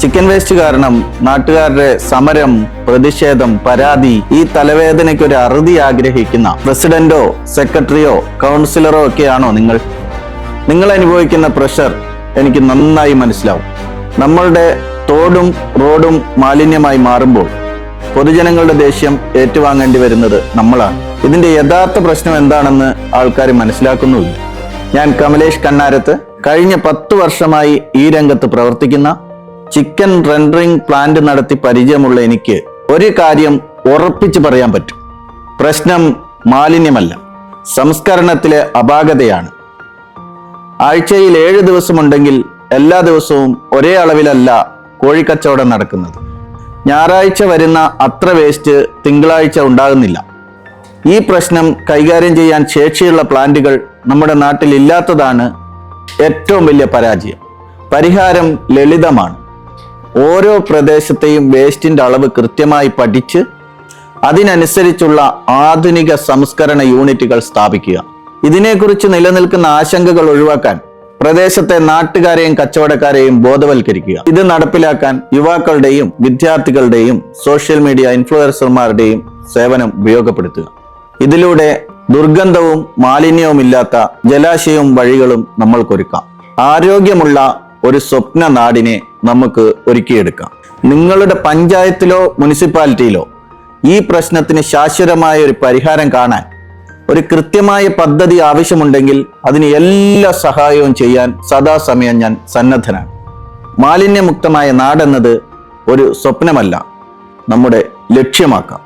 Chicken waste കാരണം നാട്ടുകാരുടെ സമരം, പ്രതിഷേധം, പരാതി, ഈ തലവേദനയ്ക്ക് ഒരു അറുതി ആഗ്രഹിക്കുന്ന പ്രസിഡന്റോ സെക്രട്ടറിയോ കൗൺസിലറോ ഒക്കെയാണോ നിങ്ങൾ? നിങ്ങൾ അനുഭവിക്കുന്ന പ്രഷർ എനിക്ക് നന്നായി മനസ്സിലാവും. നമ്മളുടെ തോടും റോഡും മാലിന്യമായി മാറുമ്പോൾ പൊതുജനങ്ങളുടെ ദേഷ്യം ഏറ്റുവാങ്ങേണ്ടി വരുന്നത് നമ്മളാണ്. ഇതിന്റെ യഥാർത്ഥ പ്രശ്നം എന്താണെന്ന് ആൾക്കാർ മനസ്സിലാക്കുന്നുമില്ല. ഞാൻ കമലേഷ് കണ്ണാരത്ത്, കഴിഞ്ഞ 10 വർഷമായി ഈ രംഗത്ത് പ്രവർത്തിക്കുന്ന, ചിക്കൻ റെൻഡറിംഗ് പ്ലാന്റ് നടത്തി പരിചയമുള്ള എനിക്ക് ഒരു കാര്യം ഉറപ്പിച്ചു പറയാൻ പറ്റും. പ്രശ്നം മാലിന്യമല്ല, സംസ്കരണത്തിലെ അപാകതയാണ്. ആഴ്ചയിൽ 7 ദിവസമുണ്ടെങ്കിൽ എല്ലാ ദിവസവും ഒരേ അളവിലല്ല കോഴിക്കച്ചവടം നടക്കുന്നത്. ഞായറാഴ്ച വരുന്ന അത്ര വേസ്റ്റ് തിങ്കളാഴ്ച ഉണ്ടാകുന്നില്ല. ഈ പ്രശ്നം കൈകാര്യം ചെയ്യാൻ ശേഷിയുള്ള പ്ലാന്റുകൾ നമ്മുടെ നാട്ടിൽ ഇല്ലാത്തതാണ് ഏറ്റവും വലിയ പരാജയം. പരിഹാരം ലളിതമാണ്. ഓരോ പ്രദേശത്തെയും വേസ്റ്റിന്റെ അളവ് കൃത്യമായി പഠിച്ച് അതിനനുസരിച്ചുള്ള ആധുനിക സംസ്കരണ യൂണിറ്റുകൾ സ്ഥാപിക്കുക. ഇതിനെക്കുറിച്ച് നിലനിൽക്കുന്ന ആശങ്കകൾ ഒഴിവാക്കാൻ പ്രദേശത്തെ നാട്ടുകാരെയും കച്ചവടക്കാരെയും ബോധവൽക്കരിക്കുക. ഇത് നടപ്പിലാക്കാൻ യുവാക്കളുടെയും വിദ്യാർത്ഥികളുടെയും സോഷ്യൽ മീഡിയ ഇൻഫ്ലുവൻസർമാരുടെയും സേവനം ഉപയോഗപ്പെടുത്തുക. ഇതിലൂടെ ദുർഗന്ധവും മാലിന്യവുമില്ലാത്ത ജലാശയവും വഴികളും നമ്മൾക്കൊരുക്കാം. ആരോഗ്യമുള്ള ഒരു സ്വപ്ന നാടിനെ നമുക്ക് ഒരുക്കിയെടുക്കാം. നിങ്ങളുടെ പഞ്ചായത്തിലോ മുനിസിപ്പാലിറ്റിയിലോ ഈ പ്രശ്നത്തിന് ശാശ്വതമായ ഒരു പരിഹാരം കാണാൻ ഒരു കൃത്യമായ പദ്ധതി ആവശ്യമുണ്ടെങ്കിൽ അതിന് എല്ലാ സഹായവും ചെയ്യാൻ സദാസമയം ഞാൻ സന്നദ്ധനാണ്. മാലിന്യമുക്തമായ നാടെന്നത് ഒരു സ്വപ്നമല്ല, നമ്മുടെ ലക്ഷ്യമാക്കാം.